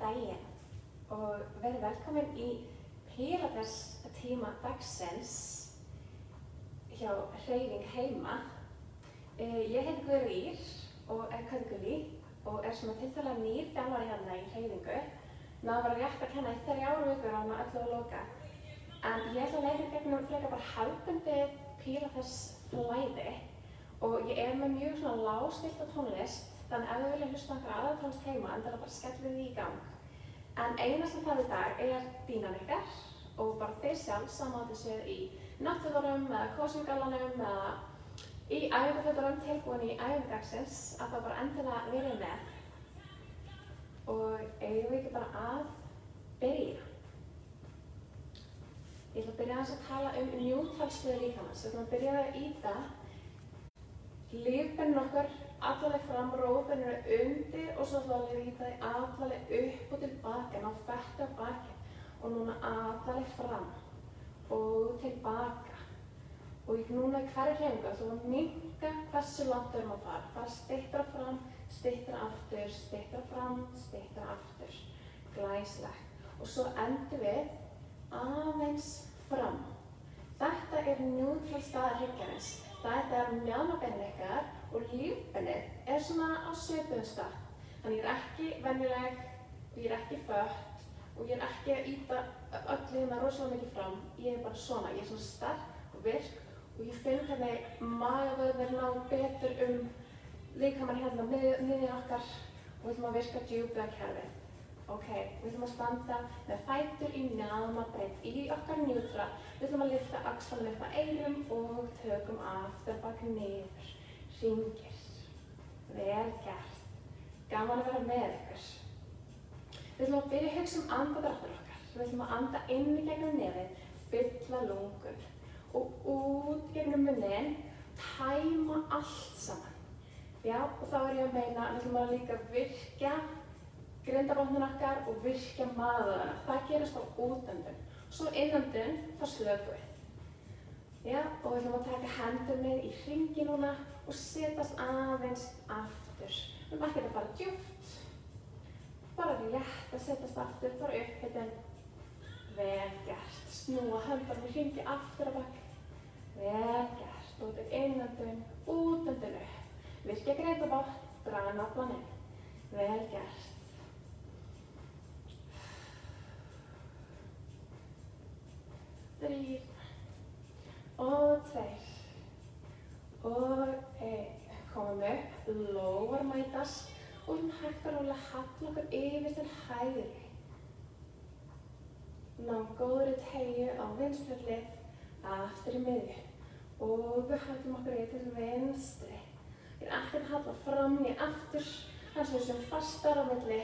daginn og verið velkomin í Pilates tíma dagsins hjá Hreyfing heima. Ég heiti Guðrún Ýr og er Köngulí og er svona tiltölulega nýr þjálfari hérna í hreyfingu. Náði bara rétt að kenna í 3 vikur á hana öllu að loka. En ég ætla að leiða gegnum frekar bara hefðbundið Pilates flæði og ég er með mjög svona lágstillta tónlist. Þannig ef þið vilja hlusta á einhverja aðra tónlist heima, endilega bara skellið því í gang. En eina sem þarf í dag er dýnan ykkar og bara þið sjálf saman þið séð í náttfötunum eða kosningallanum eða í æfingafötunum tilbúin í æfingadagsins að þá bara endilega verið með. Og eigum við ekki bara að byrja. Ég ætla að byrja aðeins að tala njútralstöðu líkamans. Við ætlum að byrja að ýta lífbeinin okkar allaleg fram, rófbeinin eru undir og svo ætlum við að ýta því allaleg upp og tilbaka, ná fetti á bakið og núna allaleg fram og tilbaka. Og núna í hverju hreyfingu ætlum við að minnka hversu langt við erum að fara. Fara styttra fram, styttra aftur, styttra fram, styttra aftur. Glæsilegt. Og svo endum við aðeins fram. Þetta er njútral staða hryggjarins. Þetta er mjaðmabeinin ykkar og lífbeinið er svona á svipuðum stað. Þannig ég er ekki venjuleg, ég er ekki fött og ég er ekki að ýta öllu hérna rosalega mikið fram. Ég er bara svona, ég er svona sterk og virk og ég finn hvernig magavöðvarnir ná betur líkamann hérna miðjunni okkar og við ætlum að virka djúpböðakerfið. Ok, við ætlum að standa með fætur í mjaðmabreidd í okkar njútra. Við ætlum að lyfta axlunum upp að eyrum og tökum aftur bak niður. Hringir. Vel gert. Gaman að vera með ykkur. Við ætlum að byrja að hugsa andardráttur okkar. Við ætlum að anda inn í gegnum nefið, fylla lungun og út gegnum munnin, tæma allt saman. Já, og þá er ég að meina, við ætlum að líka virkja grindabotnin okkar og virkja maðurana. Það gerist á útöndun. Svo innöndun, þá slökum við. Já, og við ætlum að taka hendurnar í hringi núna og setjast aðeins aftur. Við ætlum ekki að fara djúpt. Bara rétt að setjast aftur, bara upphitun. Vel gert. Snúa höndunum í hringi aftur á bak. Vel gert. Og þetta er innöndun, útöndun upp. Virkja grindabotn, draga naflann inn. Vel gert. 3 og 2 og 1. Komum upp, lófar mætast og hægt og rólega halla okkur yfir til hægri. Náum góðri teygju á vinstri hlið, aftur í miðju og við hallum okkur yfir til vinstri. Ég er ekki að halla fram í aftur, þar sem við séum fastar á milli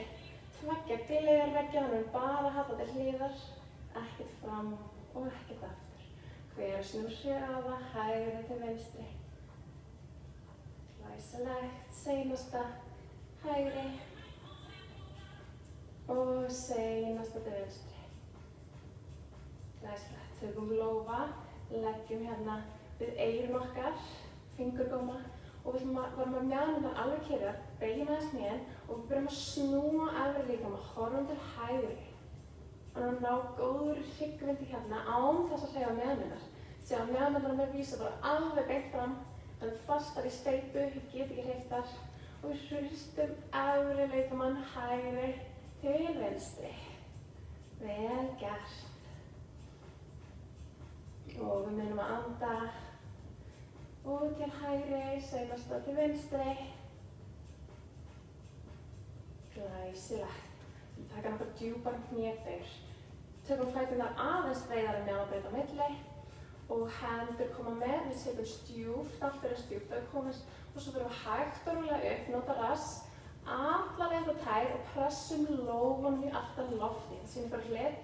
tveggja glerveggja, þannig að bara halla til hliðar, ekkert fram og ekkert aftur. Hver snúr hraða, hægri til vinstri. Glæsilegt, seinasta, hægri og seinasta til vinstri. Glæsilegt, tökum lófa, leggjum hérna við eyrun okkar, fingurgóma og við varum að mjaðmurnar alveg kyrrar, beygjum aðeins hnén og við byrjum að snúa efri líkamann, horfum til hægri. Þannig að ná góður hryggvindi hérna án þess að hreyfa mjaðmurnar. Sjá mjaðmurnar með vísa bara alveg beint fram, þannig fastar í steypu, ég get ekki hreyft þar. Og við hristum efri líkamann hægri til vinstri. Vel gert. Og við munum að anda út til hægri, seinasta til vinstri. Glæsilegt. Við taka nokkuð djúpar hnébeyggjur. Tökum fæturnar aðeins breiðar en mjaðmarbreidd á milli og hendur koma með. Við setjum stjúpt, aftur en stjúpt og komast og svo fyrir við hægt og rólega upp, nota rass, alla leið á tær og pressum lófunum í aftan loftið. Sýnum bara hlið,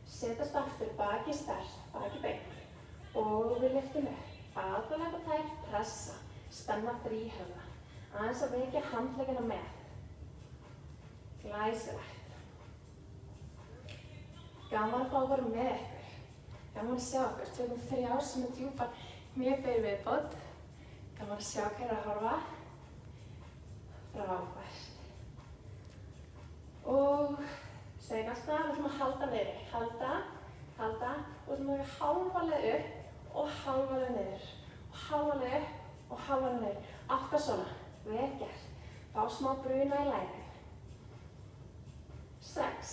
setjast aftur, baki sterkt, baki beint og við lyftum upp. Alla leið á tær, pressa, spenna þríhöfða. Aðeins að vekja handleggina með. Glæsilegt. Gaman að fá að vera með ykkur. Gaman að sjá ykkur. Tökum 3 sem er djúpar hnébeyggjur viðbót. Gaman að sjá hver er að horfa. Frábært. Og Seinasta, við ætlum að halda niður. Halda, og við ætlum að taka hálfa leið upp og hálfa leið niður. Og hálfa leið upp og hálfa leið niður. 8 svona, vel gert. Fá smá bruna í lærin. 6,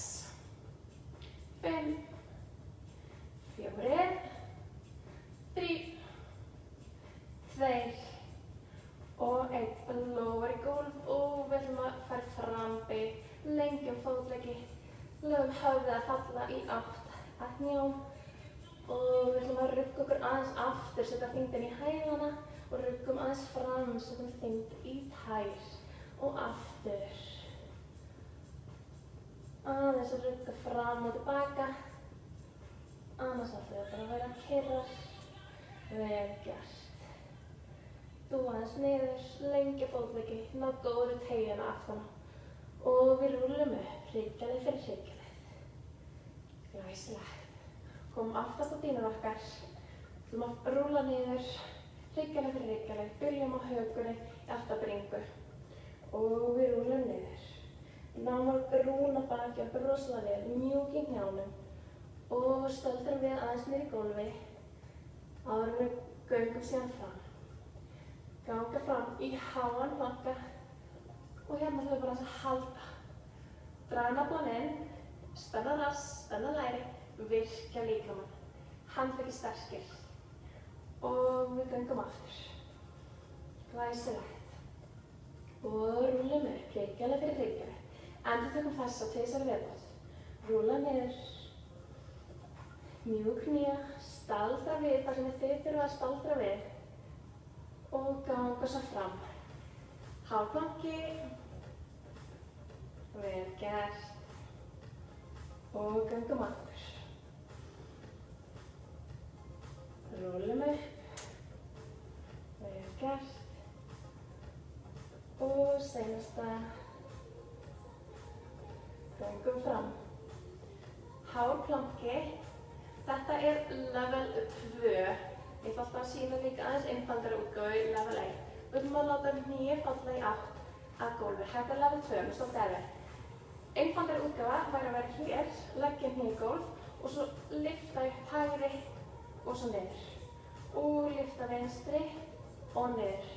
5, 4, 3, 2 og 1. Lófar í gólf og við ætlum að fara frambeig, lengjum fótleggi, lögum höfðið að falla í átt að hnjám og við ætlum að rugga okkur aðeins aftur, setja þyngdina í hælana og ruggum aðeins fram, setjum þyngd í tær og aftur. Aðeins að rugga fram og tilbaka, annars ætlum við bara að vera kyrrar, vel gert. Þú aðeins niður, lengja fótleggi, ná góðri teygina aftan á og við rúllum upp, hryggjarleið fyrir hryggjarleið. Glæsilegt. Komum aftast á dýnur okkar, við ætlum að rúlla niður, hryggjarleið fyrir hryggjarleið, byrjum á hökunni í aftabringu og við rúllum niður. Náum að rúna baki okkur rosalega vel, mjúk í hnjánum og stöldrum við aðeins niður í gólfi áður en við göngum síðan fram. Ganga fram í háan hnakka og hérna ætlum við bara að halda. Draga naflann inn, spenna rass, spenna læri, virkja líkamann. Handleggi sterkir og við göngum aftur. Glæsilegt. Og rúllum upp, hryggjarleið fyrir hryggjarleið. Endurtökum þessa 2 viðbót. Rúlla niður, mjúk knía, staldra við þar sem þið þurfum að staldra við og ganga svo fram. Hálfplanki, vel gert og göngum aftur. Rúllum upp, vel gert og seinasta. Göngum fram. Hálfplanki, þetta level 2. Ég ætla alltaf að sýna líka aðeins einfaldari útgáfu í level 1. Við ætlum að láta hné falla í átt að gólfi. Þetta level 2, með stórt erfið. Einfaldari útgáfa væri að vera hér, leggja hné í gólf og svo lyfta upp hægri og svo niður. Og lyfta vinstri og niður.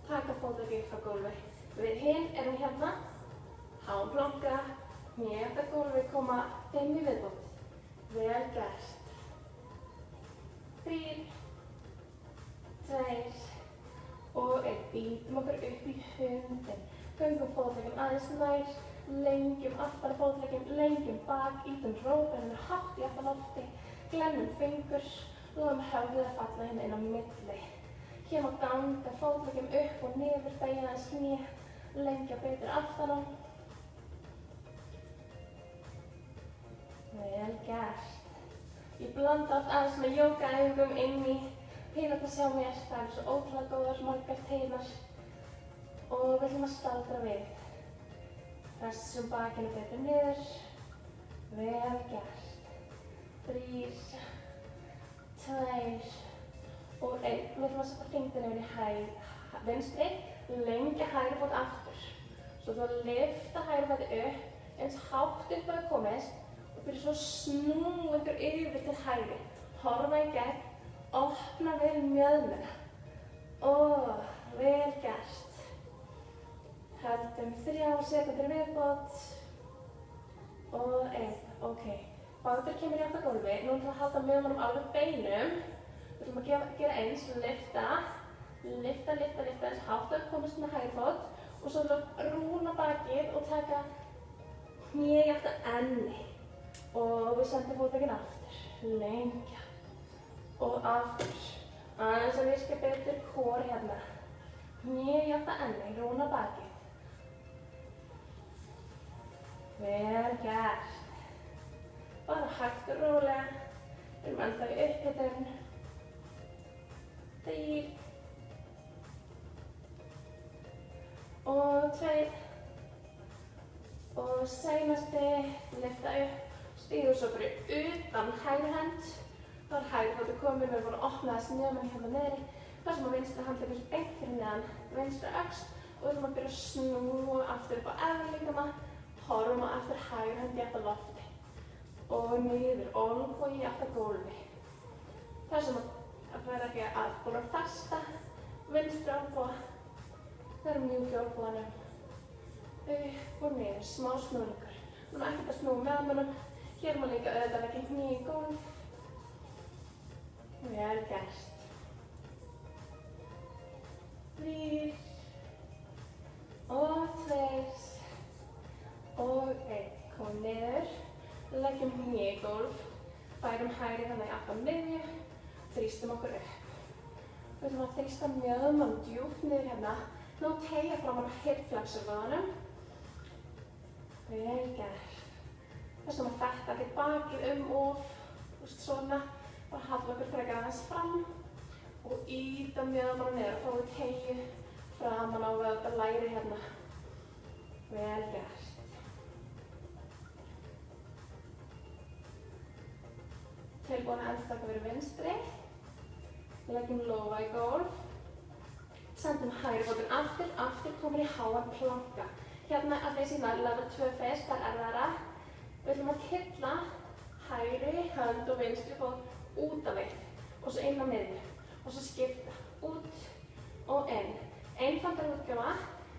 Taka fótleggi upp frá gólfi. Við hinn erum hérna, hálfplanka, hné upp að gólfi, koma 5 í viðbót. Vel gert. 3, 2 og 1. Bítum okkur upp í hundinn. Göngum fótlegginn aðeins nær, lengjum aftan á fótlegginn, lengjum bak, ýtum rófbeininu hátt í aftanlofti, glennum fingur, látum höfðið að falla hérna inn á milli. Hér má ganga fótleggjum upp og niður, beygja aðeins hné, lengja betur aftan á. Vel gert. Ég blanda oft aðeins með jógaæfingum inn í pílates hjá mér. Það eru svo ótrúlega góðar, margar teinar. Og við ætlum að staldra við. Pressum bakinu betur niður. Vel gert. 3, 2 og 1. Við ætlum að setja fingurinn yfir í vinstri, lengja hægri fót aftur. Svo þú ætlum að lyfta hægri fótið upp, eins hátt upp að það komist. Byrja svo að snúa ykkur yfir til hægri. Horfa í gegn, opna vel mjöðmuna. Vel gert. Höldum 3 sekúndur viðbót. Og 1. Ok. Bátur kemur í átt að gólfi. Nú ætlum við að halda mjöðmunum alveg beinum. Við ætlum að gera eins, lyfta. Lyfta eins hátt að komast með hægri fót. Og svo ætlum við að rúna bakið og taka hné í átt að enni. Og við sendum fótlegginn aftur, lengja og aftur. Aðeins að virka betur core hérna. Hné í átt að enni, rúna bakið. Vel gert. Bara hægt og rólega. Við erum ennþá í upphitun. 3 og 2 og seinasti, lyfta upp. Stígum svo fyrir utan hægri hönd. Þá er hægri fótur komin, við erum búin að opna þessi mjöðmenni hérna niðri. Þar sem að vinstri handleggur svo beint fyrir neðan vinstri öxl og við ætlum að byrja að snúa aftur upp á efri líkama. Horfum á eftir hægri hönd í átt að lofti. Og niður, olnbogi í átt að gólfi. Þessum að vera ekki að búin að festa vinstri olnboga. Verum mjúk í olnboganum. Upp og niður, smá snúningur. Núna ekkert að snúa með munum. Hér má líka auðvitað leggja hné í gólf. Vel gert. 3 og 2 og 1. Komum niður, leggjum hné í gólf, færum hægri þannig í átt að miðju, þrýstum okkur upp. Við ætlum að þrýsta mjöðmann djúpt niður hérna. Nú teygja framan á hip flexor-vöðvanum. Vel gert. Þessum að fetta ekki bakið of, svona. Bara halla okkur frekar aðeins fram og ýta mjöðmann niður og fáum teygju framan á læri hérna. Vel gert. Tilbúin að endurtaka fyrir vinstri. Leggjum lófa í gólf. Sendum hægri fótinn aftur, komin í háan planka. Hérna að leysa í level 2 fyrst, það er erfiðara. Við ætlum að tylla hægri hönd og vinstri fót út af eitt og svo inn á miðju og svo skipta út og inn. Einfaldar útgjöfa,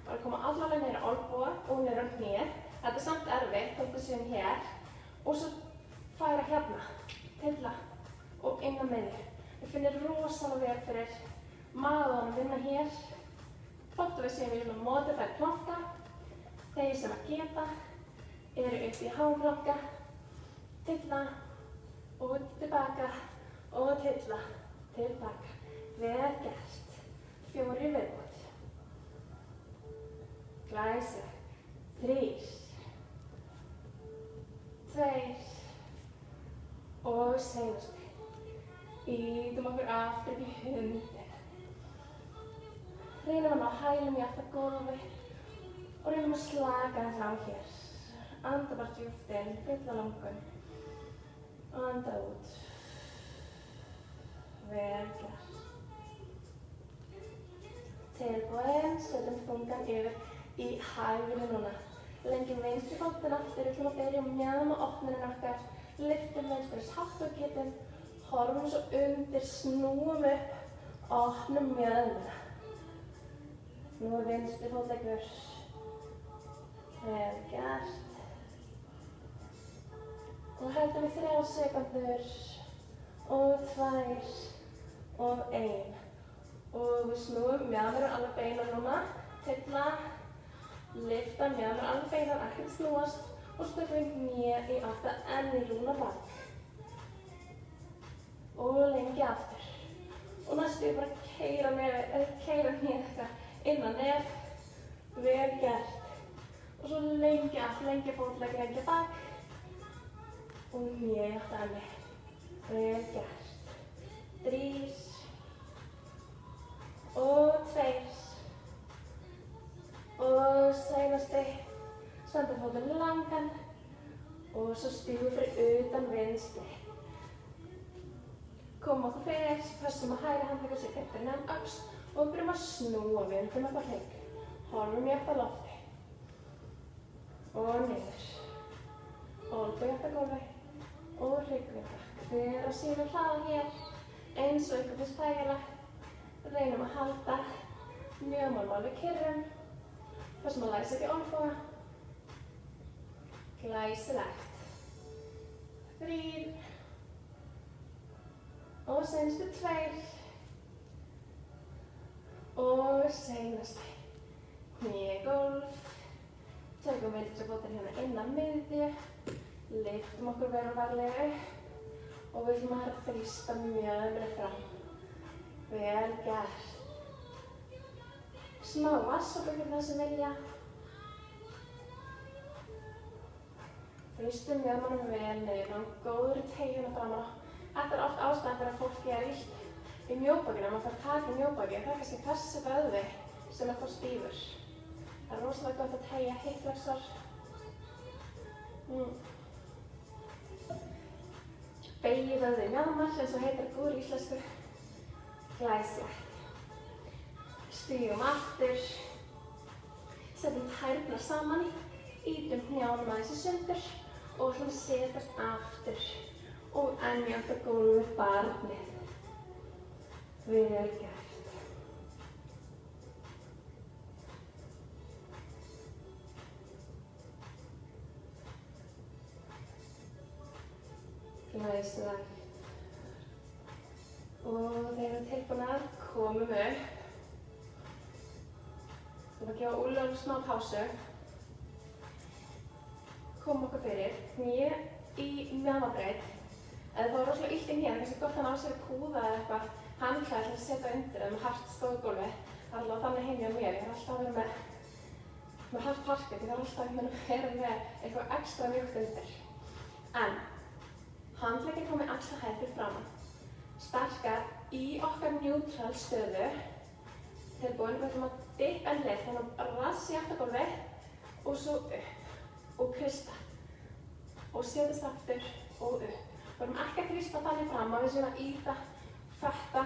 bara koma allavega niður á olnboga og niður á hné. Þetta er samt erfitt, þóttu séum hér og svo færa hérna, tylla og inn á miðju. Við finnum rosalega vel fyrir maganum vinna hér. Þóttu við séum í svona modified planka. Þeir sem að geta eru upp í háplanka, tylla og tilbaka og tylla, tilbaka. Vel gert. 4 viðbót. Glæsilegt. 3, 2 og seinustu. Ýtum okkur aftur upp í hundinn. Reynum að ná hælum í átt að gólfi og reynum að slaka aðeins á hér. Anda bara djúpt inn, fylla lungun. Anda út. Vel gert. Tilbúin, setjum þungan yfir í hægri núna. Lengjum vinstri fótinn aftur, við ætlum að byrja mjöðma opnunin okkar. Lyftum vinstri hátt og getum, horfum svo undir, snúum upp, opnum mjöðmina. Nú er vinstri fótleggur. Vel gert. Og höldum við 3 sekundur og 2 og 1. Og við snúum mjöðmur alveg beinan núna. Tylla, lyfta mjöðmur alveg beinan, ekkert snúast. Og stökum hné í átt að enni rúna bak. Og lengi aftur. Og næstu bara keyra hné eitthvað inn á nef. Vel gert. Og svo lengi aftur, lengi fótlegg, lengi bak. Og hné í átt að enni. Vel gert. 3 og 2 og seinasti. Sendum fótinn langan og svo stígum fyrir utan vinstri. Komum okkur fyrir, pressum að hægri handleggur sig upp fyrir neðan öxl og byrjum að snúa vindum upp á hrygg. Horfum í átt að lofti og niður. Olnbogi í átt að gólfi og hryggvinda. Hver á sínu hlaða hér, eins og ykkur finnst þægilegt. Reynum að halda mjöðmálum alveg kyrrum. Þessum að læsa ekki olnboga. Glæsilegt. 3 og seinustu 2 og seinasti. Hné í gólf. Tökum vinstri fótinn hérna inn að miðju. Lyftum okkur vel og varlega upp og við ætlum að þrýsta mjöðmina fram. Vel gert. Smá vatnssopa fyrir það sem vilja. Þrýstum mjöðmanum vel niður og góður teygjuna framan á. Þetta er oft ástæðan fyrir að fólki er illt í mjóbakinu. Maður þarf að taka í mjóbaki. Það er kannski þessi vöðvi sem er þá stífur. Það er rosalega gott að teygja hip flexor. Beygju vöðvi mjaðmar, eins og heitir góður íslensku. Glæsilegt. Stígum aftur. Setjum tærnar saman Ítum hnjánum aðeins í sundur og ætlum að setjast aftur og enjast á gólfið barnið. Vel gert. Glæsilegt. Og þegar við erum tilbúnar, komum upp. Við erum að gefa úlnum smá pásu. Komum okkur fyrir, hné í mjaðmabreið. Ef það var rosalega illt inn hér, kannski gott að ná sér púða eða eitthvað handklæði til að setja undir eða með hart stóðgólfi. Það er alveg þannig heim hjá mér. Ég þarf alltaf að vera með hart parkett. Ég þarf alltaf að vera með eitthvað ekstra mjúkt undir. En handleggir komið axla hæð fyrir framan. Sterkar í okkar neutral stöðu. Tilbúin, við ætlum að dippa en hlið, þannig að rass í afturgólfi og svo upp og krysta og setjast aftur og upp. Við erum ekki að þrýsta þannig fram að við séum að ýta, fetta.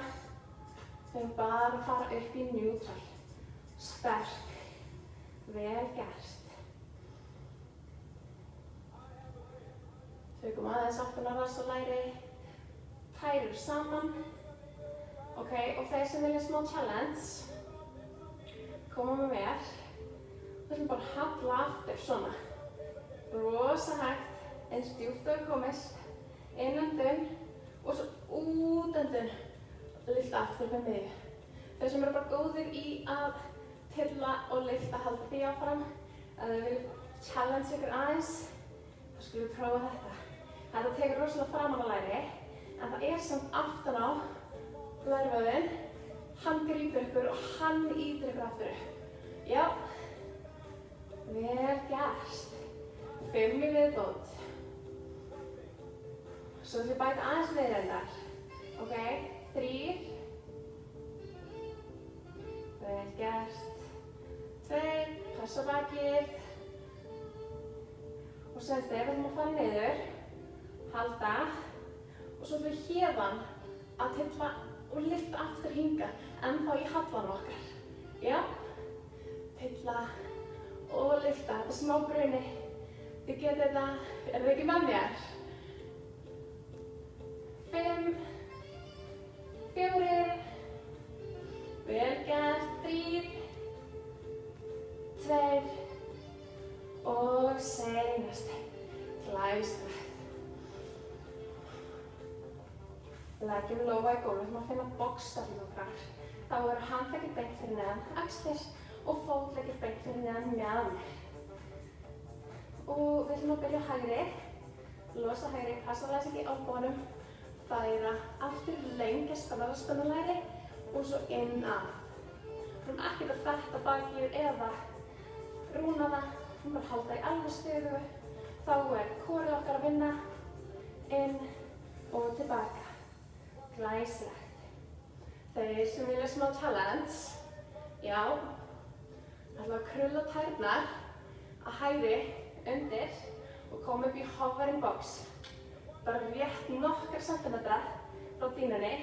Við erum bara að fara upp í neutral. Sterk. Vel gert. Tökum aðeins aftan á rass og læri. Tærur saman. Ok, og þeir sem vilja smá challenge, koma með mér. Við ætlum bara að halla aftur, svona. Rosa hægt, eins djúpt og komist. Innöndun og svo útöndun. Lyfta aftur með miðju. Þeir sem eru bara góðir í að tylla og lyfta, halda því áfram. Ef þið viljum challenge ykkur aðeins, þá skulum við prófa þetta. Þetta tekur rosalega framan á læri, en það er samt aftan á lærvöðin. Hann grípur ykkur og hann ýtir ykkur aftur upp. Já. Vel gert. 5 í viðbót. Svo ætlum við bæta aðeins við reyndar. Ok, 3. Vel gert. 2, passa bakið. Og svo ef við ætlum að fara niður, halda. Og svo ætlum við héðan að tylla og lyfta aftur hingað, ennþá í hallanum okkar. Já. Tylla og lyfta. Þetta er smá bruni. Þið getið þetta, þið ekki með mér? 5, 4, vel gert, 3, 2 og seinasti. Glæsilegt. Leggjum lófa í gólfið, við ætlum að finna boxstaflinn okkar. Þá eru handleggir beint fyrir neðan axlir og fótleggir beint fyrir neðan mjaðmir. Og við ætlum að byrja á hægri. Losa hægri, passa að læsa ekki á olnbogum. Færa aftur, lengja spennalæri og svo inn að. Við ætlum ekkert að fetta bakið eða rúna það. Við ætlum bara að halda í alveg stöðu. Þá er kórið okkar að vinna. Inn og tilbaka. Glæsilegt. Þeir sem vilja smá challenge, já, ætlum að krulla tærnar að hægri undir og koma upp í hovering box. Bara rétt nokkra sentimetra frá dýnunni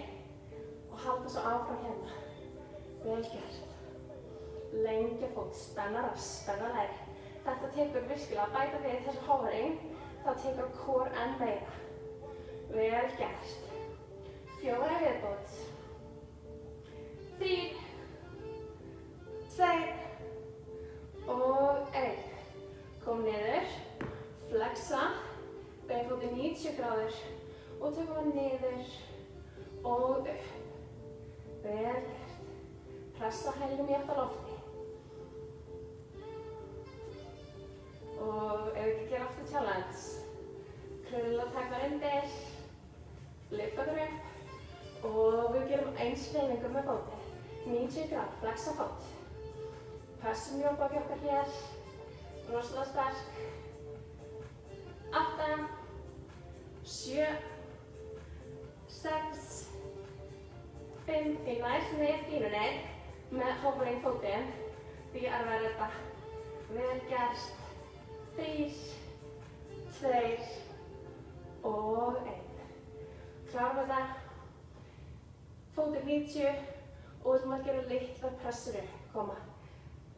og halda svo áfram hérna. Vel gert. Lengja fót, spenna rass, spenna læri. Þetta tekur virkilega að bæta við þessu hovering, það tekur core enn meira. Vel gert. 4 viðbót. 3, 2 og 1. Kom niður, flexa, beinfótinn 90 gráður og tökum við niður og upp. Vel gert. Pressa hælnum í átt á lofti. Og ef við ekki gera aftur challenge, krulla tærnar undir, lyfta þér upp. Og við gerum eins hreyfingu með fóti. 90 gráð, flexa fót. Pressum mjóbaki okkar hér. Rosalega sterk. 8, 7, 6, 5. Því næst með dýnunni með hovering fótinn. Því erfið þetta. Vel gert. 3, 2 og 1. Klárum þetta. Fótinn 90 og við ætlum að gera litlar pressur upp. Koma.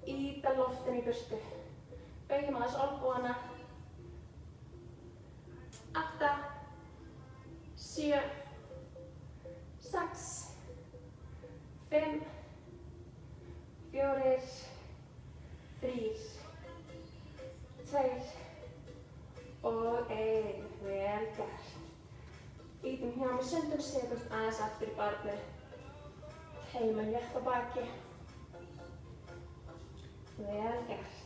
Ýta loftinu í burtu. Beigjum aðeins olnbogana. 8, 7, 6, 5, 4, 3, 2 og 1. Vel gert. Ítum hjá með sundum, setjumst aðeins aftur í barnið. Heiminn létt á baki. Vel gert.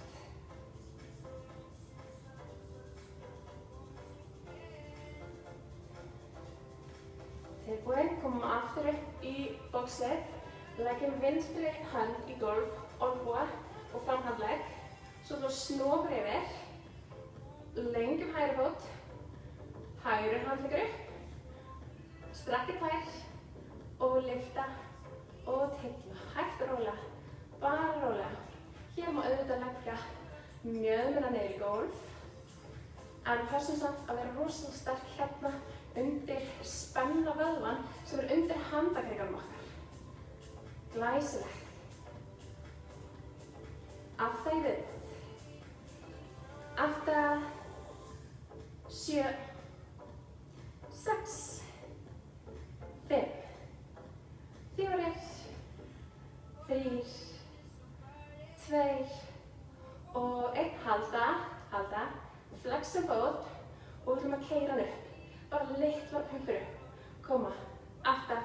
Tilbúin, komum aftur upp í boxið. Leggjum vinstri hönd í gólf, olnboga og framhandlegg. Svo ætlum við að snúa okkur yfir. Lengjum hægri fót. Hægri handleggur upp. Strekki tær og lyfta og tylla. Hægt og rólega, bara rólega. Hér má auðvitað leggja mjöðmina niður í gólf. En pössum samt að vera rosalega sterk hérna undir spenna vöðvan sem undir handakrikanum okkar. Glæsilegt. 8 í viðbót. 8, 7, 6, 5, 4, 3, 2 og 1. Halda. Flexum fót og við ætlum að keyra hann upp. Bara litlar pumpur upp. Koma. 8,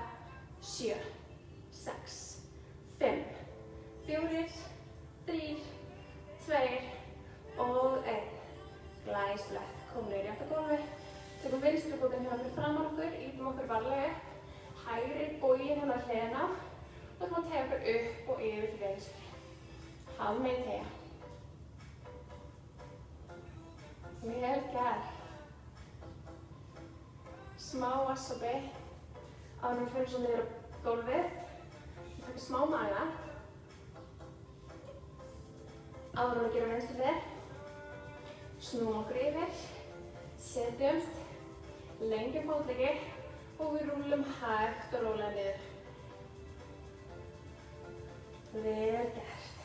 7, 6, 5, 4, 3, 2 og 1. Glæsilegt. Komum niður í átt á gólfi. Tökum vinstri fótinn hérna fyrir framan okkur. Ýtum okkur varlega upp. Hægri boginn hérna á hliðina. Og ætlum að teygja okkur upp og yfir til vinstri. Halv megin teygja. Vel gert. Smá wasabi áður en við förum svo niður á gólfið. Við tökum smá maga áður en við gerum vinstri hlið. Snúum okkur yfir, setjumst, lengjum fótleggi og við rúllum hægt og rólega niður. Vel gert.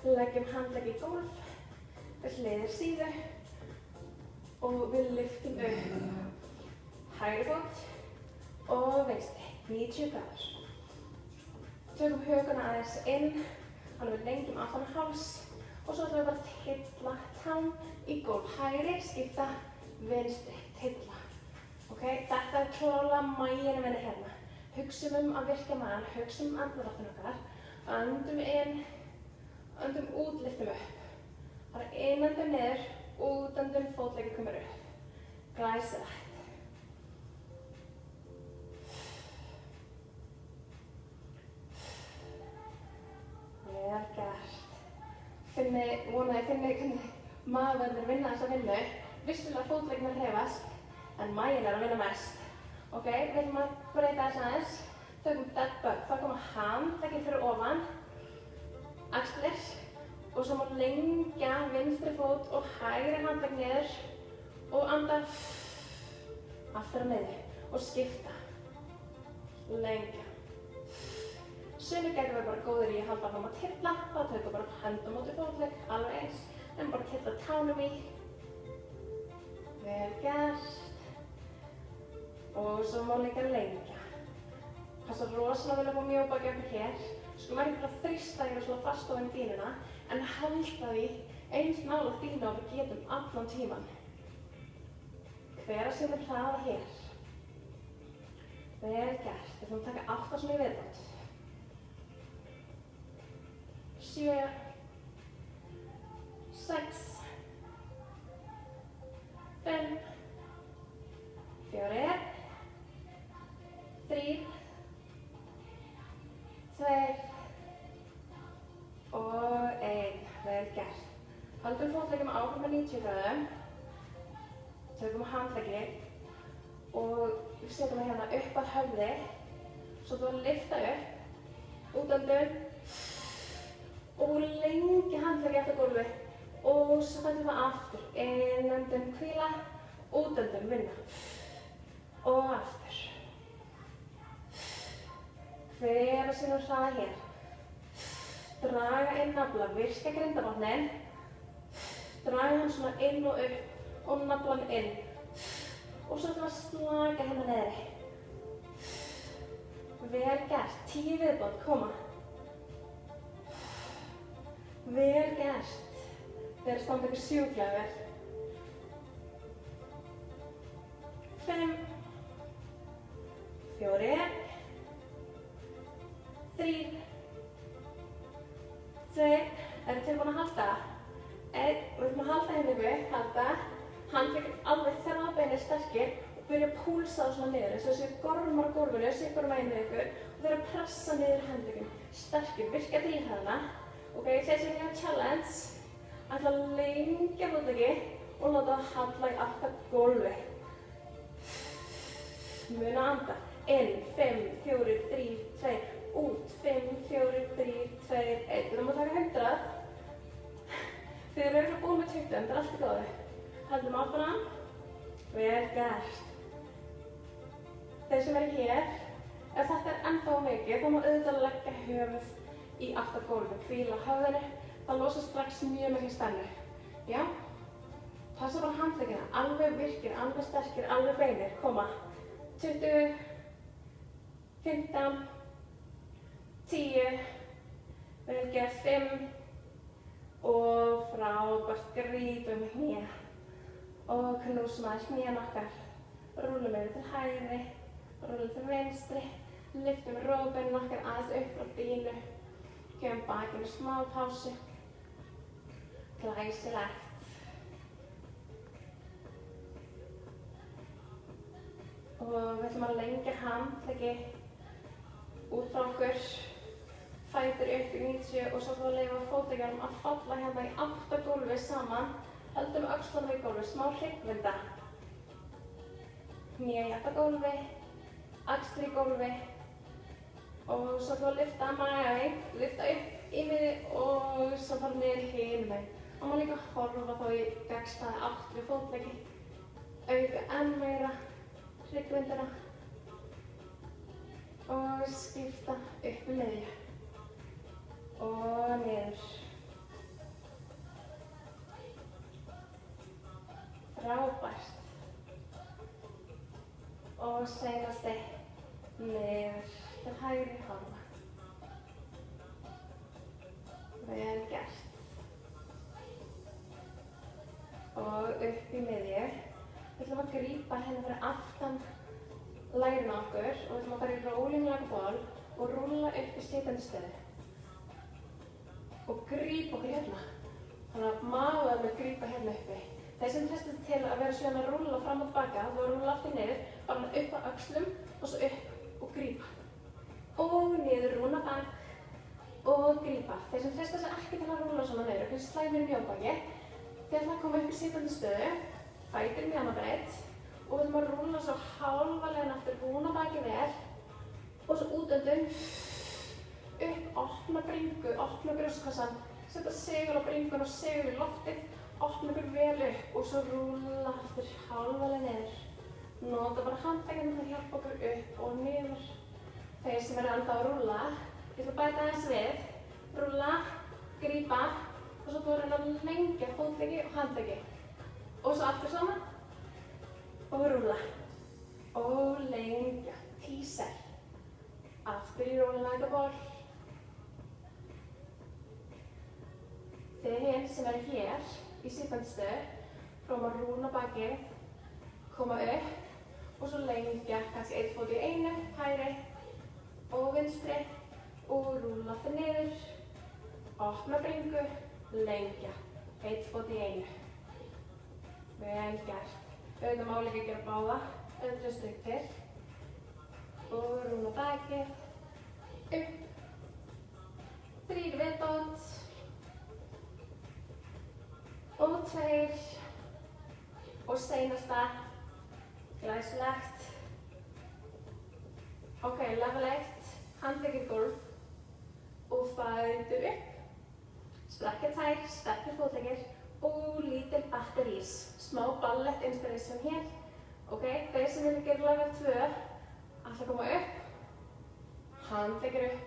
Leggjum handleggi í gólf, við hliðir síðu. Og við lyftum upp. Hægri fót og vinstri. 90 gráður. Tökum hökuna aðeins inn, alveg lengjum aftan á háls. Og svo ætlum við bara að tylla tánn í gólf. Hægri, skipta, vinstri, tylla. Okay? Þetta er klárlega maginn vinna hérna. Hugsum að virka magann, hugsum andardráttinn okkar. Öndum inn, öndum út, lyftum upp. Bara innöndum niður. Útöndum, fótleggur kemur upp. Glæsilegt. Vel gert. Vonaði hvernig maðurinn vinna þessa vinnu. Vissulega fótleggirnir hreyfast, en maginn að vinna mest. Ok, við ætlum að breyta þess aðeins. Tökum dead bug. Þá koma handleggir fyrir ofan. Axlir. Og svo má lengja vinstri fót og hægri handlegg niður og anda aftur að niður og skipta. Lengja. Sumir gætu verið bara góðir í að halda áfram að tylla. Þá tökum bara hönd á móti fótlegg, alveg eins. En bara tylla tánum í. Vel gert. Og svo má líka lengja. Passa rosalega vel upp á mjóbaki upp hér. Skulum ekki bara þrýsta yfir svona fast ofan í dýnuna. En halda því eins nálægt dýnu og við getum allan tíman. Hver að setja hraða hér. Vel gert. Við ætlum að taka 8 svona í viðbót. 7, 6, 5, 4, 3, 2 og 1. Vel gert. Haldum fótleggjum áfram með 90 gráðum. Tökum handleggi og setjum það hérna upp að höfði. Svo þú að lyfta upp, útöndum og lengja handleggi eftir gólfi. Og svo fættum við aftur. Innöndum hvíla, útöndum vinna. Og aftur. Hver að sinna hraða hér. Draga inn nafla, virka grindabotninn. Draga hann svona inn og upp og naflan inn. Og svo ætlum við að slaka hérna neðri. Vel gert, 10 viðbót, koma. Vel gert. Þið eru að standa ykkur sjúklega vel. 5, 4, 3, 2, eru tilbúin að halda? 1, við ætlum að halda hérna uppi, halda. Handleggir alveg þráðbeinir sterkir og byrja að púlsa á svona niður eins og þessi gormar á gólfinu, sikur megin við ykkur og þeir að pressa niður handlegginn. Sterkir, virka þríhæðina. Ok, þessi er hérna challenge. Ætla að lengja fótleggi og láta það halla í allt að gólfi. Muna að anda. Inn, 5, 4, 3, 2, út, 5, 4, 3, 2, 1. Við erum að taka 100. Þið eru örugglega búin með 20, það er allt í góðu. Höldum áfram. Vel gert. Þeir sem eru hér, ef þetta er ennþá mikið, þá má auðvitað leggja höfuð í allt að gólfi. Hvíla höfðinu, það losa strax mjög mikið spennu. Já? Passa bara handleggina, alveg virkir, alveg sterkir, alveg beinir. Koma. 20, 15, 10, vel gert, 5 og frábært, grípum hné og knúsum aðeins hnén okkar. Rúlum yfir til hægri, rúlum til vinstri, lyftum rófbeinin okkar aðeins upp frá dýnu, gefum bakinu smá pásu, glæsilegt. Og við ætlum að lengja handleggi út frá okkur, fætur upp í 90 og svo ætlum við að leyfa fótleggjarnum að falla hérna í átt að gólfi saman. Höldum öxlunum í gólfi, smá hryggvinda. Hné í átt að gólfi, axlir í gólfi og svo ætlum við að lyfta magann, lyfta upp í miði og svo fara niður hinum megin. Og maður líka horfa þá í gagnstæða átt við fótleggi, auka enn meira hryggvindina og skipta upp í miðju og niður. Frábært. Og seinasti niður til hægri hálfa. Vel gert. Og upp í miðju. Við ætlum að grípa hérna fyrir aftan lærin á okkur og við ætlum að fara í rolling like a ball og rúlla upp í sitjandi stöðu. Og grípa okkur hérna. Þannig að maður með grípa hérna uppi. Þeir sem treysta til að vera svona að rúlla fram og tilbaka, þú að rúlla aftur niður, bara upp á öxlum og svo upp og grípa. Og niður, rúlla bak og grípa. Þeir sem treysta sig ekki til að rúlla svona niður og finnst slæmir í mjóbaki, þeir ætla að koma upp í sitjandi stöðu. Fætur í mjánabreidd og við ætlum að rúlla svo hálfa leiðina aftur, búna bakið vel og svo útöndun upp, opna bringu, opna brjóstkassann, setja segul á bringun og segul í loftið, opna ykkur vel upp og svo rúlla aftur hálfa leið niður. Nota bara handleggina til að hjálpa okkur upp og niður. Þeir sem eru ennþá að rúlla, ég ætla að bæta aðeins við, rúlla, grípa og svo búið að reyna að lengja fótleggi og handleggi. Og svo aftur saman og rúlla og lengja, teaser, aftur í rolling like a ball. Þið hinn sem eru hér í sitjandi stöðu, prófum að rúlla bakið, koma upp og svo lengja, kannski einn fót í einu, hægri og vinstri og rúlla aftur niður, opna bringu, lengja, einn fót í einu. Vel gert. Auðvitað má líka gera báða, öðru stykk til. Og rúlla bakið, upp, 3 viðbót og 2 og seinasta, glæsilegt. Ok, level 1, handleggir gólf og fætur upp. Strekkja tær, sterkir fótleggir og lítil batterís. Smá ballett inspiration hér. Ok, þeir sem vilja gera level 2, ætla að koma upp, handleggir upp,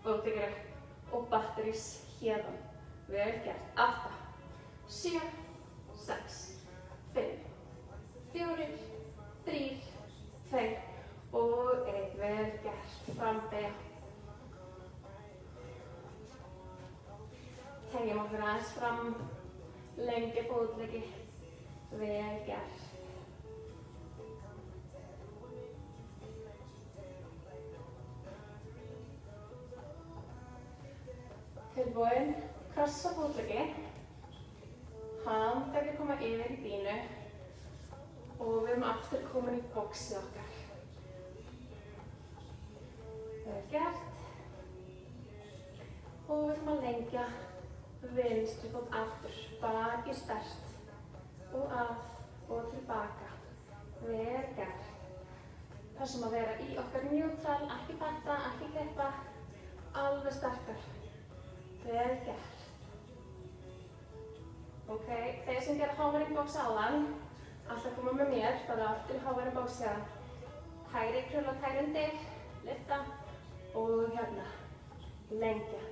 fótleggir upp og batterís héðan. Vel gert. 8, 7, 6, 5, 4, 3, 2 og 1. Vel gert. Frambeygja. Tengjum okkur aðeins fram. Lengja fótleggi. Vel gert. Tilbúin. Krossa fótleggi. Handleggi koma yfir í dýnu. Og við erum aftur komin í boxið okkar. Vel gert. Og við erum að lengja vinstri fót aftur. Baki sterkt. Og af og tilbaka. Vel gert. Passum að vera í okkar neutral, ekki betta, ekki greppa. Alveg sterkar. Vel gert. Ok, þeir sem gera hovering box áðan, alltaf koma með mér, fara aftur í hovering box hérna. Hægri krulla, hægri undir, lyfta og hérna. Lengja.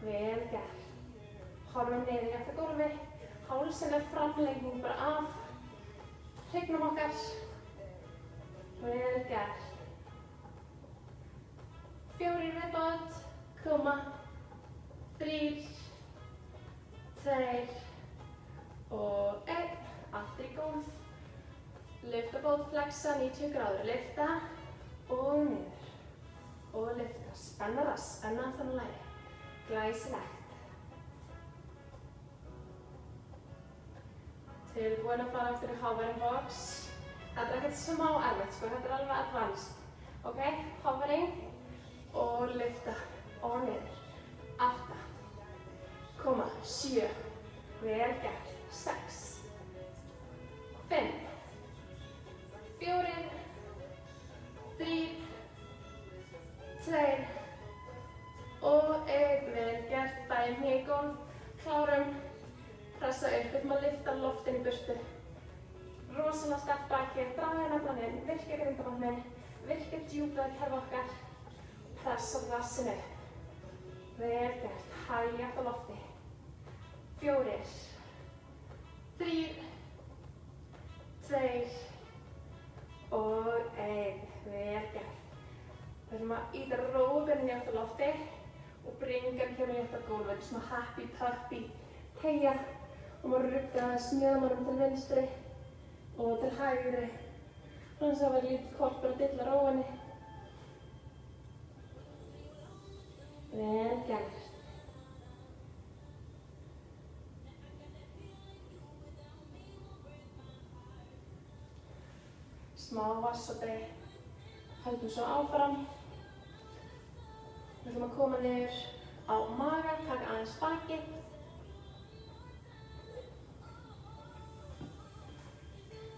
Vel gert. Horfum niður í þetta gólfi. Hálsinn framlenging bara af hryggnum okkar. Vel gert. 4 viðbót, koma. 3, 2 og 1. Aftur í gólf. Lyfta fót, flexa 90 gráður. Lyfta og niður. Og lyfta. Spenna rass, spenna aftan á læri. Glæsilegt. Tilbúin að fara aftur í hovering box. Þetta ekkert smá erfitt, sko. Þetta alveg advanced. Ok, hovering og lyfta og niður. 8, koma, 7, vel gert, 6, 5, 4, 3, 2 og 1, vel gert, bæjum hér í gólf, klárum, pressa upp, við erum að lyfta loftin í burtu. Rosalega sterkt bakið, draga naflaninn, virka grindabandinn, virka djúplega kerfi okkar, pressa rassin upp. Vel gert, hægt á lofti. 4, 3, 2 og 1. Vel gert. Við erum að ýta rófinu átt á lofti og bringa hérna átt á gólfið. Svona happy puppy teygja og maður rugga smjöðumanum til vinstri og til hægri. Þannig að það var lítið korpur að dilla rófinni. Vel gert. Smá vatnssopi. Höldum svo áfram. Við ætlum að koma niður á maga, taka aðeins bakið.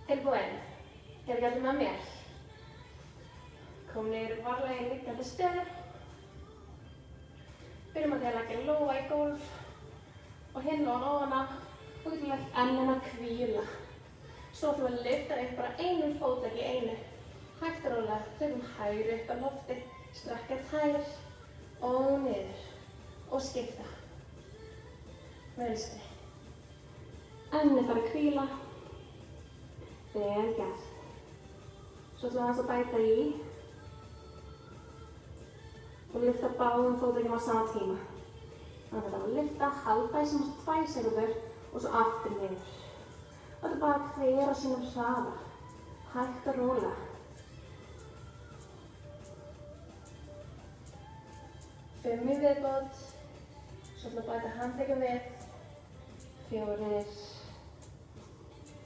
Tilbúin. Gerðu ekki allir með mér. Kom niður varlega í liggjandi stöðu. Byrjum að leggja lófa í gólf og hinn lófan ofan á og getum lagt ennina að hvíla. Svo ætlum við að lyfta upp bara einum fótlegg í einu. Hægt og rólega, tökum hægri upp á lofti, strekka tær og niður og skipta. Vinstri. Ennið fara að hvíla. Vel gert. Svo ætlum við aðeins að bæta í. Og lyfta báðum fótleggjum á sama tíma. Þannig að lyfta, halda í sem 2 sekúndur og svo aftur niður. Þetta er bara hver á sínum hraða. Hægt og rólega. 5 í viðbót. Svo ætlum við að bæta handleggjum við. 4,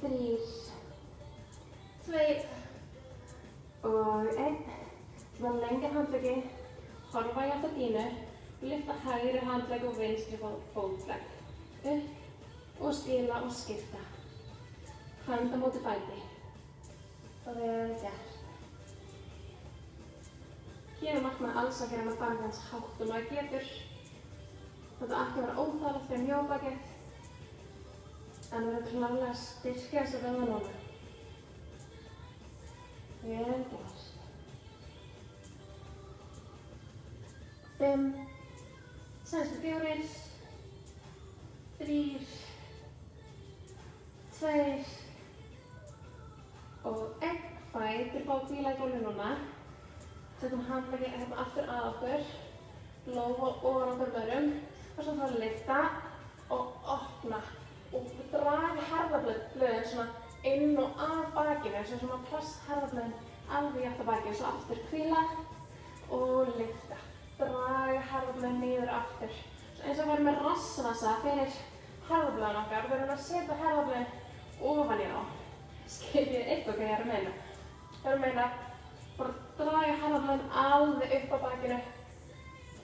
3, 2 og 1. Svo að lengja handleggi. Horfa í átt á dýnu, lyfta hægri handlegg og vinstri fótlegg. Upp og skila og skipta. Hönd á móti fæti. Og vel gert. Hér er markmið alls að gera með bakið hans hátt og maður getur. Þetta ætti að vera óþarft fyrir mjóbakið. En við erum klárlega að styrkja þessa vöðva núna. Vel gert. 5, Senstu 4, 3, 2 og 1. Fætur fá að hvíla í gólfinu núna. Setjum handleggi hérna aftur að okkur. Lófa ofan okkur vörum. Og svo að lyfta og opna. Og draga herðablöðin svona inn og að bakinu. Svo svona pressa herðablöðin alveg jafnt að bakinu. Svo aftur hvíla og lyfta. Draga herðablöðin niður aftur. Svo eins og við erum með rassvasa fyrir herðablöðin okkar. Við erum að setja herðablöðin ofan í þá. Skiljið eitthvað hvað ég er að meina. Ég er að meina bara draga herðablöðin alveg upp á bakinu.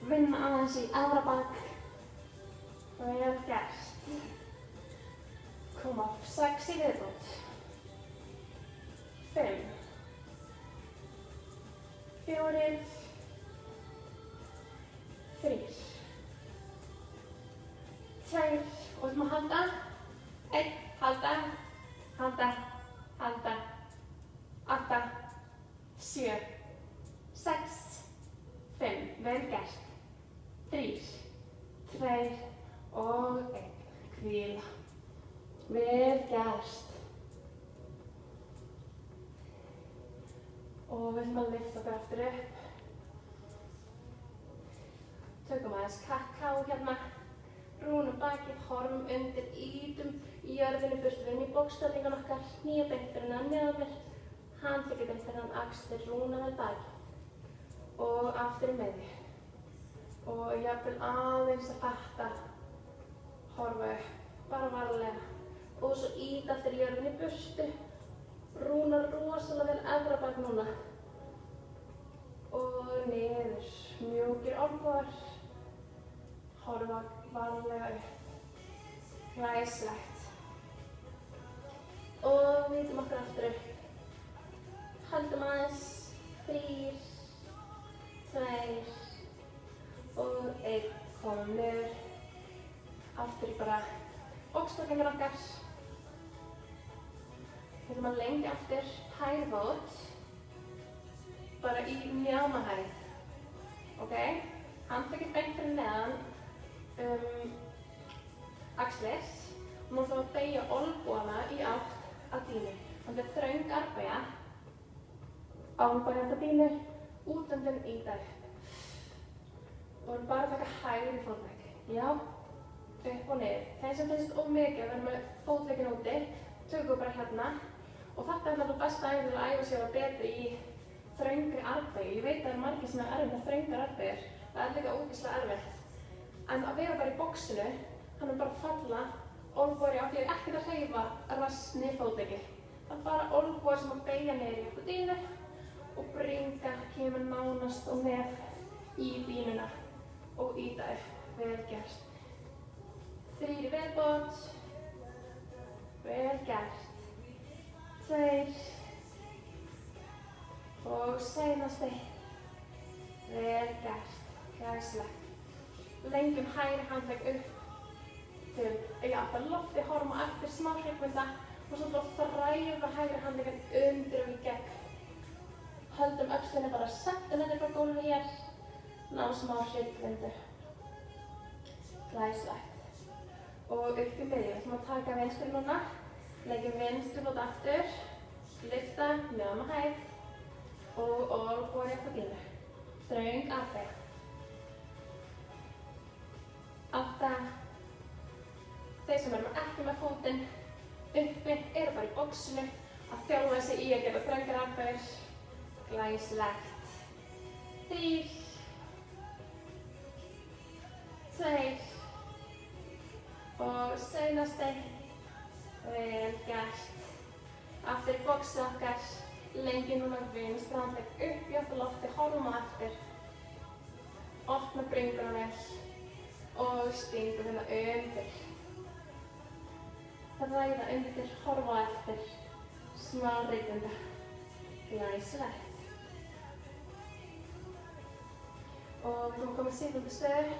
Vinna aðeins í aðra bak. Vel gert. Koma 6 í viðbót. 5, 4, 3, 2 og við ætlum að halda. 1, halda, halda, halda, 8, 7, 6, 5, vel gert. 3, 2 og 1, hvíla. Vel gert. Og við ætlum að lyfta okkur aftur upp. Tökum aðeins cat-cow hérna. Rúnum bakið, horfum undir, ýtum jörðinni burt. Við erum í bókstafningan okkar. Hné beint fyrir neðan neðanverð. Handleggir beint fyrir neðan axlir, rúna vel bakið. Og aftur í miðju. Og jafnvel aðeins að fatta. Horfa upp, bara varlega. Og svo ýta aftur jörðinni burtu. Rúnar rosalega vel efra bak núna. Og niður. Mjúkir olnbogar. Horfa varlega upp. Glæsilegt. Og vítum okkur aftur upp. Haldum aðeins. 3, 2 og 1. Komum niður. Aftur í bara bókstafningar okkar. Við ætlum að lengja aftur hægri fót. Bara í mjadmahæð. Ok? Handleggir beint fyrir neðan axlir. Og nú ætlum við að beygja olnbogana í átt að dýnu. Þannig að þröng armbeygja. Álnbeygja að dýnu. Útöndun ýta upp. Og við erum bara að taka hægri fótlegg. Já. Upp og niður. Þeim sem finnst of mikið að vera með fótlegginn úti, tökum við bara hérna. Og þetta er náttúrulega besta æfing til að æfa sig að vera betri í þröngri armbeygju. Ég veit að það eru margir sem er erfitt með þröngar armbeygjur. Það er líka ógeðslega erfitt. En að vera bara í boxinu, hann er bara að falla olnbogar í átt. Ég er ekkert að hreyfa rass niður fótleggi. Það er bara olnbogar sem að beygja niður í upp á dýnu og bringa, kemur nánast og nef í dýnuna og ýta upp. Vel gert. 3 í viðbót. Vel gert. 2 og seinasti. Vel gert. Glæsilegt. Lengjum hægri handlegg upp til átt að lofti, horfum á eftir smá hryggbinda og svo þræfa hægri handlegginn undir og í gegn. Höldum öxlinni bara sentimetri frá gólfinu hér. Ná smá hryggbindu. Glæsilegt. Og upp í miðju. Við ætlum að taka vinstri núna. Leggjum vinstri fót aftur. Lyfta, mjadmahæð og olnbogar í átt að dýnu. Þröng armbeygja. 8. Þeir sem eru ekki með fótinn uppi eru bara í boxinu að þjálfa sig í að gera þröngar armbeygjur. Glæsilegt. 3, 2 og seinasti. Vel gert. Aftur í boxið okkar. Lengjum núna vinstri handlegg upp í átt að lofti, horfum á eftir. Opna bringuna vel. Og stingum hérna undir. Þræða undir, horfa á eftir. Smá reytinda. Glæsilegt. Og við erum komið sitjandi stöðu.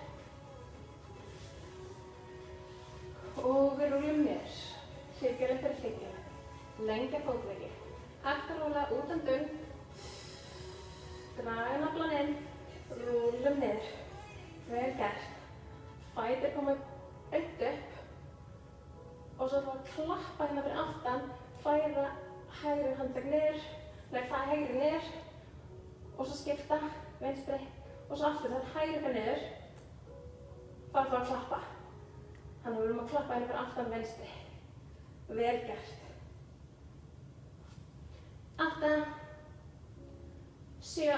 Og við rúljum niður. Hryggjarinn fyrir hryggjarinn. Lengja fótleggi. Hægt að rúla útöndun. Draga naflann inn. Rúljum niður. Vel gert. Fætur koma beint upp og svo ætlum við að klappa hérna fyrir aftan, færa hægri handlegg niður, hægri niður og svo skipta vinstri og svo aftur þetta hægri fyrir niður, þá ætlum við að klappa. Þannig að við erum að klappa hérna fyrir aftan vinstri. Vel gert. 8, 7,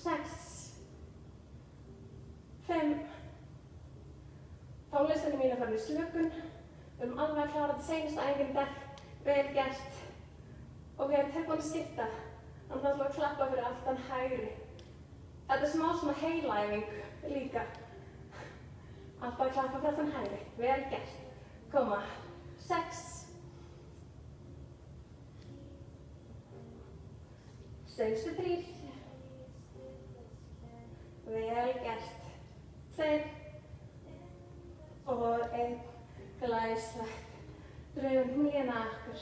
6, 5. Tónlistinni mín farin í slökun. Við erum alveg að klára þetta seinasta æfingin í dag. Vel gert. Og við erum tilbúin að skipta. Þannig að ætlum við að klappa fyrir aftan hægri. Þetta er smá svona heilaæfing líka. Alltaf að klappa fyrir aftan hægri. Vel gert. Koma. 6, 3. Vel gert. 2 og 1. Glæsilegt. Drögum hnén að okkur.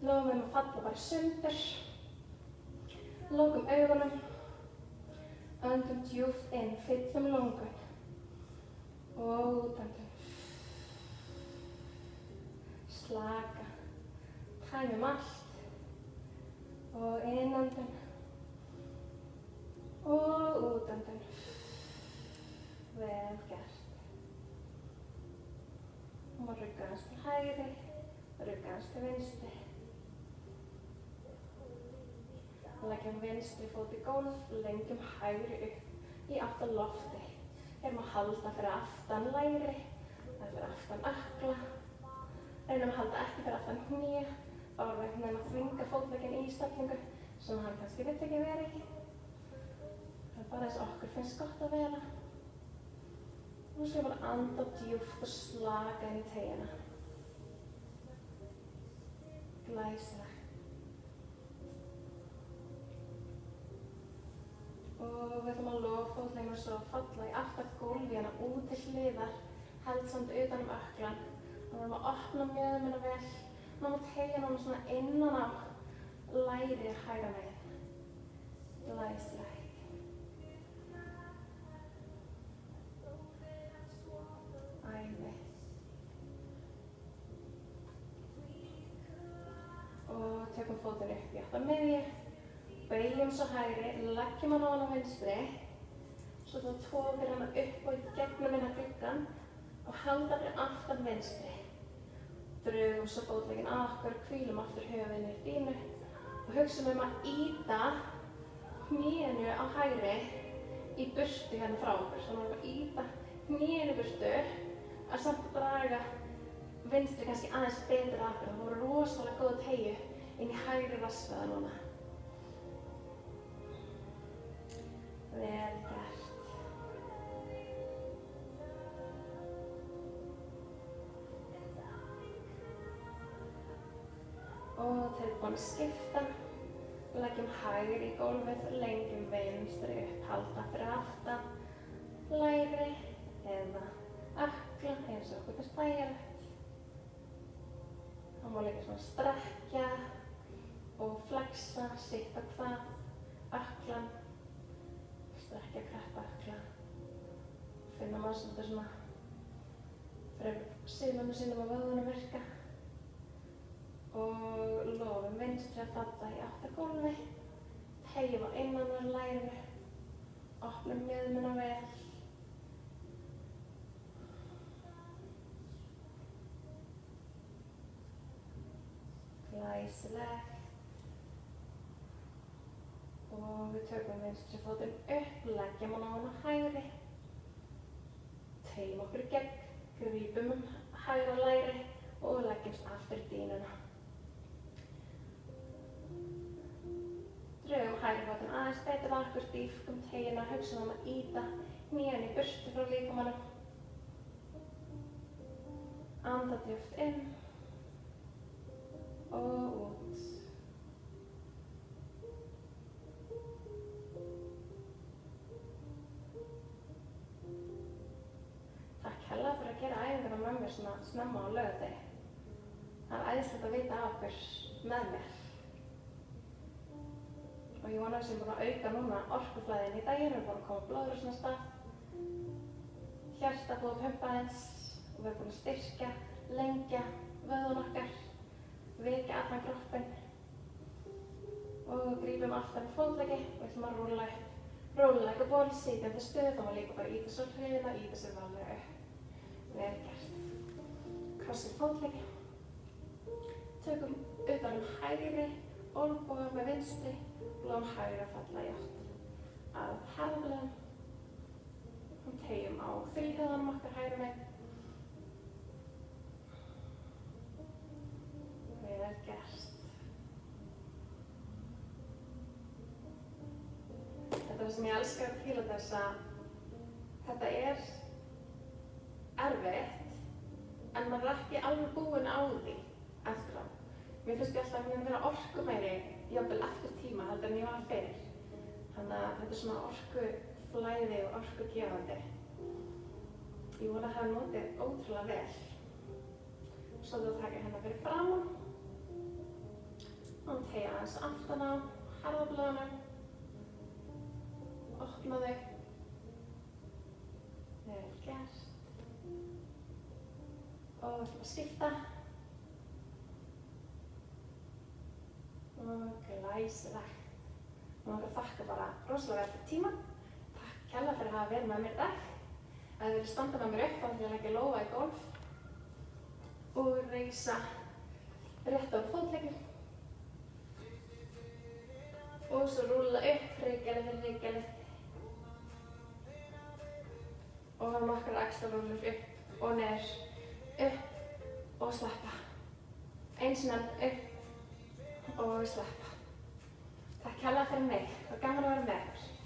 Lofum að falla bara sundur. Lokum augunum. Öndum djúpt inn, fyllum lungun. Og útandum. Slaka. Tæmum allt. Og innandum. Og útandum. Vel gert. Og rugga hans til hægri, rugga hans til vinstri. Leggjum vinstri fót í gólf, lengjum hægri upp í átt að lofti. Erum að halda fyrir aftan læri, fyrir aftan ökkla. Reynum að halda ekki fyrir aftan hné, þá erum við einhvern veginn að þvinga fótlegginn í stellingu sem hann kannski vill ekki vera í. Það er bara þess að okkur finnst gott að vera. Nú skal ég bara anda djúpt og slaka inn í teygina. Glæsilegt. Og við ætlum að lofa fótleggjunum svo að falla í átt að gólfi hérna út til hliðar, held samt utan ökklan. Þá erum við að opna mjöðmina vel. Ná að teygja núna svona innan á lærið hægra megin. Glæsilegt. Æði. Og tökum fótinn upp í átt að miðju. Beygjum svo hægri, leggjum hann ofan á vinstri. Svo þá tókum við hana upp og í gegnum hérna gluggann og halda fyrir aftan vinstri. Drögum svo fótlegginn að okkur, hvílum aftur höfuðið niður í dínu og hugsum að ýta hnénu á hægri í burtu hérna frá okkur. Svo erum við að ýta hnénu burtu að samt draga vinstri kannski aðeins betur að okkur. Það voru rosalega góð teygju inn í hægri rassvöða núna. Vel gert. Og tilbúin að skipta. Leggjum hægri í gólfið, lengjum vinstri upp, halda fyrir aftan, læri eða ökkla eins og okkur finnst þægilegt. Það má líka svona strekkja og flexa, sitt á hvað, ökklan. Strekkja, kreppa, ökkla. Finna maður sem þetta svona fyrir síðan að vöðvunum virka. Og lofum vinstri að falla í átt að gólfi. Teygjum á innanverð lærinu. Opnum mjöðmina vel. Glæsilegt. Og við tökum vinstri fótinn upp, leggjum hann á hana hægri. Teygjum okkur í gegn, grípum hægra læri og leggjumst aftur í dýnuna. Drögum hægri fótinn aðeins betur að okkur, dýpkum teygina, hugsum að ýta hnén í burtu frá líkamanum. Anda djúpt inn og út. Takk hella fyrir að gera æfinguna með mér svona snemma á laugardegi. Það er æðislegt að vita af okkur með mér. Og ég vona að við séum búin að auka núna orkuflæðin í daginn, við erum búin að koma blóðrásinn af stað. hjartað búið að pumpa aðeins og við erum búin að styrkja, lengja vöðvan okkar, vekja allan kroppinn og grípum aftan í fótleggi og ætlum að rúlla upp. Rúlla like a ball, sitjandi stöð, þá má líka bara íta svo hliðina, íta sér varlega upp. Vel gert. Krossum fótleggi. Tökum utan hægri olnboga með vinstri og látum hægri að falla í átt að herðablöðum. Og teygjum á þríhöfðanum okkar hægri megin. Vel gert. Þetta er það sem ég elskar að Pilates, að þetta er erfitt en maður er ekki alveg búinn á því eftir á. Mér finnst ég alltaf að ég vera orkumeiri jafnvel eftir tíma heldur en ég var fyrir. Þannig að þetta er svona orkuflæði og orkugefandi. Ég vona að það hafi notið ótrúlega vel. Svo þú taka hérna fyrir framan og teygja aðeins aftan á herðablöðunum. Opna þau. Vel gert. Og við ætlum að skipta. Og glæsilegt. Nú langar að þakka bara rosalega vel fyrir tímann. Takk kærlega fyrir að hafa verið með mér í dag. Ef þið viljið standa með mér upp, þá ætlum ég að leggja lófa í gólf. Og reisa rétt á fótleggjum. Og svo rúlla upp, hryggjarlið fyrir hryggjarlið. Og nokkrar axlarrúllur upp og niður, upp og sleppa. Eins og nefn upp og sleppa. Takk kærlega fyrir mig, það var gaman að vera með ykkur.